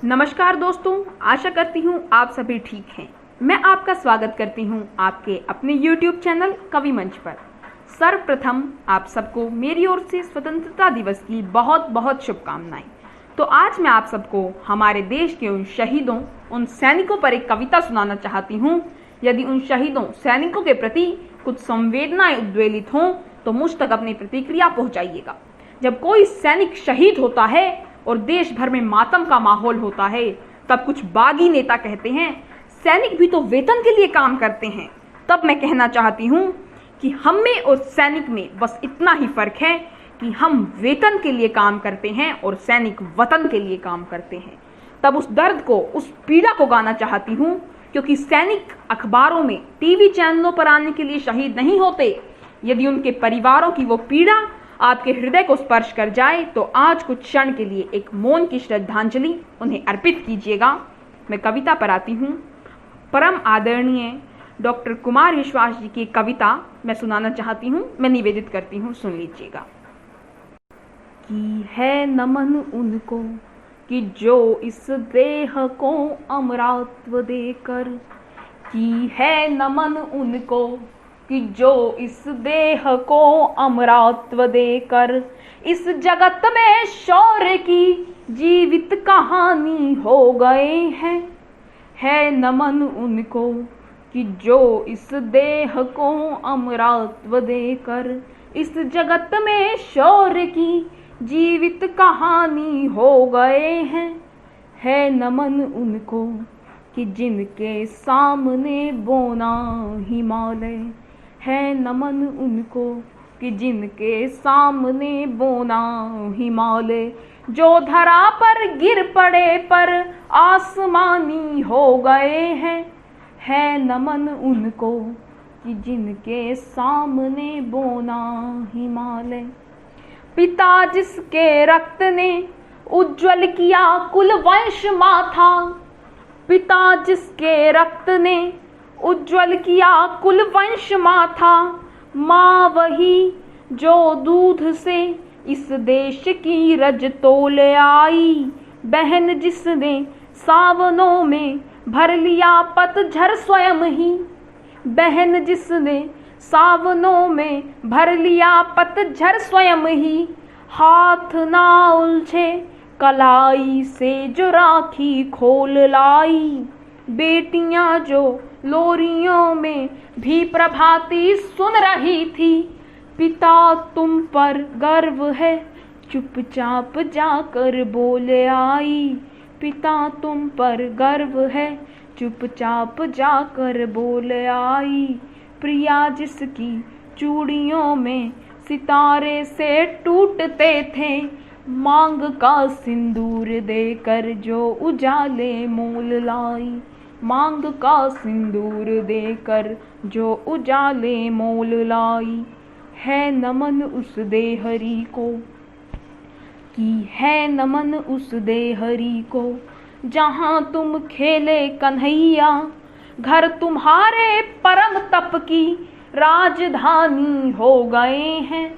नमस्कार दोस्तों, आशा करती हूँ आप सभी ठीक हैं। मैं आपका स्वागत करती हूँ आपके अपने YouTube चैनल कवि मंच पर। सर्वप्रथम आप सबको मेरी ओर से स्वतंत्रता दिवस की बहुत बहुत शुभकामनाएं। तो आज मैं आप सबको हमारे देश के उन शहीदों, उन सैनिकों पर एक कविता सुनाना चाहती हूँ। यदि उन शहीदों सैनिकों के प्रति कुछ संवेदनाएं उद्वेलित हों तो मुझ तक अपनी प्रतिक्रिया पहुँचाइएगा। जब कोई सैनिक शहीद होता है और देश भर में मातम का माहौल होता है, तब कुछ बागी नेता कहते हैं सैनिक भी तो वेतन के लिए काम करते हैं। तब मैं कहना चाहती हूँ कि हम में और सैनिक में बस इतना ही फर्क है कि हम वेतन के लिए काम करते हैं और सैनिक वतन के लिए काम करते हैं। तब उस दर्द को, उस पीड़ा को गाना चाहती हूँ, क्योंकि सैनिक अखबारों में, टीवी चैनलों पर आने के लिए शहीद नहीं होते। यदि उनके परिवारों की वो पीड़ा आपके हृदय को स्पर्श कर जाए तो आज कुछ क्षण के लिए एक मौन की श्रद्धांजलि उन्हें अर्पित कीजिएगा। मैं कविता पर आती हूँ। परम आदरणीय डॉक्टर कुमार विश्वास जी की कविता मैं सुनाना चाहती हूँ, मैं निवेदित करती हूँ, सुन लीजिएगा। कि है नमन उनको कि जो इस देह को अमरत्व देकर, कि है नमन उनको कि जो इस देह को अमरत्व देकर इस जगत में शौर्य की जीवित कहानी हो गए हैं। है नमन उनको कि जो इस देह को अमरत्व देकर इस जगत में शौर्य की जीवित कहानी हो गए हैं। है नमन उनको कि जिनके सामने बोना हिमालय, है नमन उनको कि जिनके सामने बोना हिमालय, जो धरा पर गिर पड़े पर आसमानी हो गए हैं। है नमन उनको कि जिनके सामने बोना हिमालय। पिता जिसके रक्त ने उज्ज्वल किया कुल वंश माथा, पिता जिसके रक्त ने उज्ज्वल किया कुल वंश माथा, माँ वही जो दूध से इस देश की रज तोल आई, बहन जिसने सावनों में भर लिया पतझर स्वयं ही, बहन जिसने सावनों में भर लिया पतझर स्वयं ही, हाथ ना उलझे कलाई से जो राखी खोल लाई, बेटियां जो लोरियों में भी प्रभाती सुन रही थी, पिता तुम पर गर्व है चुपचाप जाकर बोल आई, पिता तुम पर गर्व है चुपचाप जाकर बोल आई, प्रिया जिसकी चूड़ियों में सितारे से टूटते थे, मांग का सिंदूर देकर जो उजाले मोल लाई, मांग का सिंदूर देकर जो उजाले मोल लाई। है नमन उस देहरी को कि है नमन उस देहरी को, जहाँ तुम खेले कन्हैया, घर तुम्हारे परम तप की राजधानी हो गए हैं।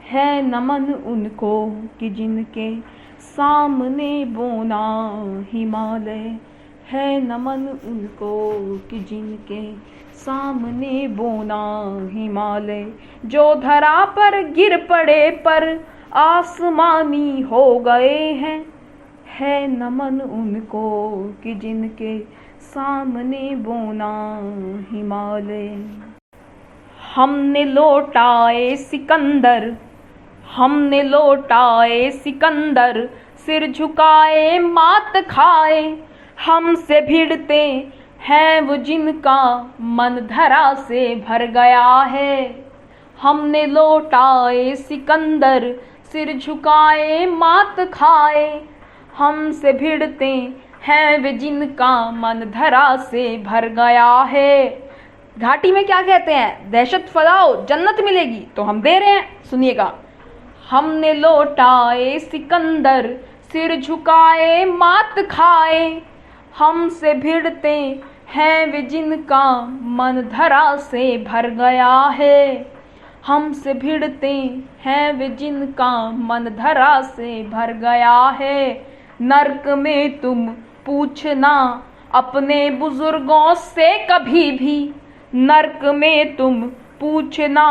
है नमन उनको कि जिनके सामने बोना हिमालय, है नमन उनको कि जिनके सामने बोना हिमालय, जो धरा पर गिर पड़े पर आसमानी हो गए हैं। है नमन उनको कि जिनके सामने बोना हिमालय। हमने लौटाए सिकंदर, हमने लौटाए सिकंदर, सिर झुकाए मात खाए, हमसे भिड़ते हैं वो जिनका मन धरा से भर गया है। हमने लौटाए सिकंदर, सिर झुकाए मात खाए, हमसे भिड़ते हैं वे जिनका मन धरा से भर गया है। घाटी में क्या कहते हैं, दहशत फैलाओ जन्नत मिलेगी, तो हम दे रहे हैं, सुनिएगा। हमने लौटाए सिकंदर, सिर झुकाए मात खाए, हमसे भिड़ते हैं वे जिनका मन धरा से भर गया है। हमसे भिड़ते हैं वे जिनका मन धरा से भर गया है। नर्क में तुम पूछना अपने बुजुर्गों से कभी भी, नर्क में तुम पूछना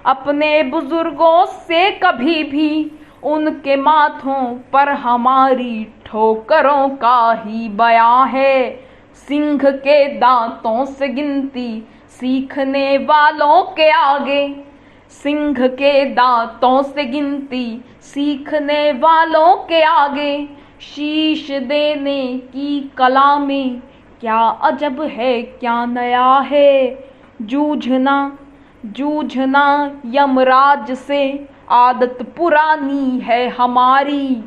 अपने बुजुर्गों से कभी भी, उनके माथों पर हमारी ठोकरों का ही बयां है। सिंह के दांतों से गिनती सीखने वालों के आगे, सिंह के दांतों से गिनती सीखने वालों के आगे, शीश देने की कला में क्या अजब है क्या नया है। जूझना जूझना यमराज से आदत पुरानी है हमारी,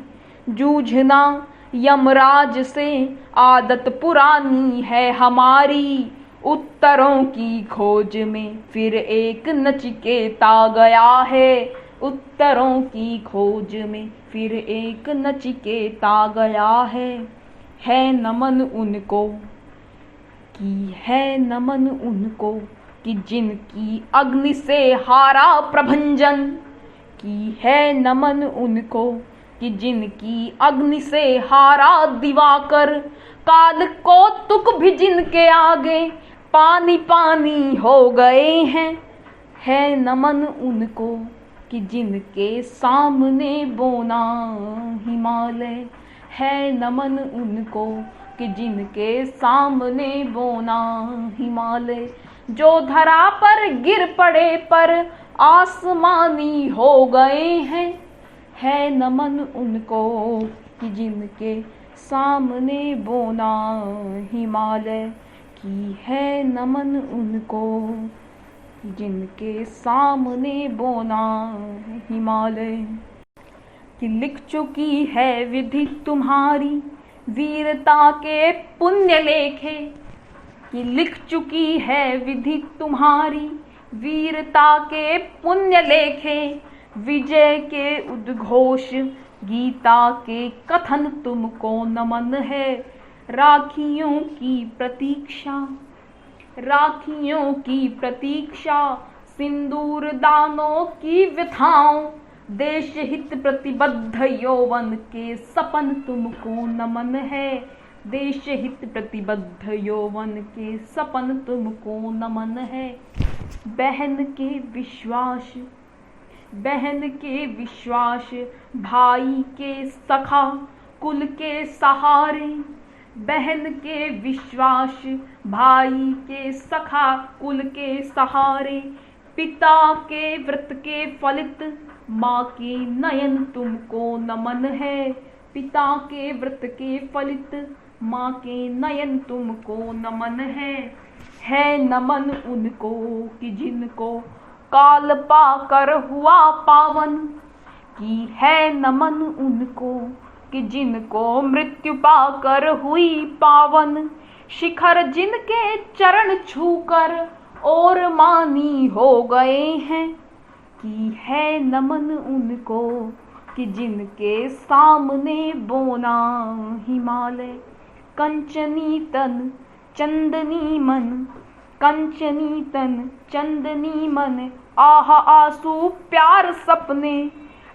जूझना यमराज से आदत पुरानी है हमारी। उत्तरों की खोज में फिर एक नचिकेता गया है, उत्तरों की खोज में फिर एक नचिकेता गया है नमन उनको की है नमन उनको कि जिनकी अग्नि से हारा प्रभंजन, की है नमन उनको कि जिनकी अग्नि से हारा दिवाकर। काल को तुक भी जिनके आगे पानी पानी हो गए हैं, है नमन उनको कि जिनके सामने बोना हिमालय, है नमन उनको कि जिनके सामने बोना हिमालय। जो धरा पर गिर पड़े पर आसमानी हो गए हैं, है नमन उनको कि जिनके सामने बोना हिमालय, की है नमन उनको जिनके सामने बोना हिमालय। कि लिख चुकी है विधि तुम्हारी वीरता के पुण्य लेखे, कि लिख चुकी है विधि तुम्हारी वीरता के पुण्य लेखे। विजय के उद्घोष गीता के कथन तुमको नमन है। राखियों की प्रतीक्षा, राखियों की प्रतीक्षा, सिंदूर दानों की व्यथाओं, देश हित प्रतिबद्ध यौवन के सपन तुमको नमन है। देश हित प्रतिबद्ध यौवन के सपन तुमको नमन है। बहन के विश्वास, बहन के विश्वास, भाई के सखा कुल के सहारे। बहन के विश्वास, भाई के सखा कुल के सहारे। पिता के व्रत के फलित माँ के नयन तुमको नमन है। पिता के व्रत के फलित माँ के नयन तुमको नमन है नमन उनको कि जिनको काल पाकर हुआ पावन, की है नमन उनको कि जिनको मृत्यु पाकर हुई पावन। शिखर जिनके चरण छूकर और मानी हो गए हैं, की है नमन उनको कि जिनके सामने बोना हिमालय। कंचनी तन चंदनी मन, कंचनी तन चंदनी मन, आह आंसू प्यार सपने।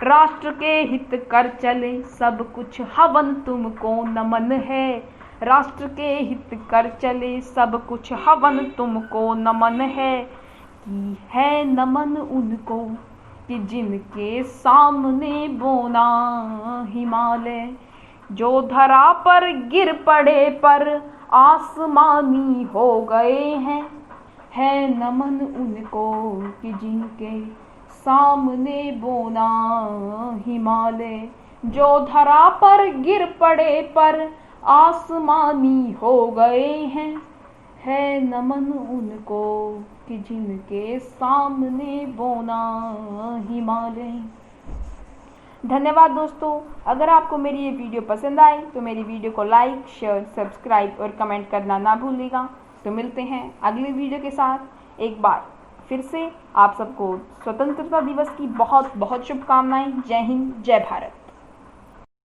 राष्ट्र के हित कर चले सब कुछ हवन तुमको नमन है। राष्ट्र के हित कर चले सब कुछ हवन तुमको नमन है। की है नमन उनको कि जिनके सामने बोना हिमालय। जो धरा पर गिर पड़े पर आसमानी हो गए हैं, है नमन उनको कि जिनके सामने बोना हिमालय। जो धरा पर गिर पड़े पर आसमानी हो गए हैं, है नमन उनको कि जिनके सामने बोना हिमालय। धन्यवाद दोस्तों। अगर आपको मेरी ये वीडियो पसंद आए तो मेरी वीडियो को लाइक, शेयर, सब्सक्राइब और कमेंट करना ना भूलिएगा। तो मिलते हैं अगली वीडियो के साथ। एक बार फिर से आप सबको स्वतंत्रता दिवस की बहुत बहुत शुभकामनाएं। जय हिंद, जय भारत।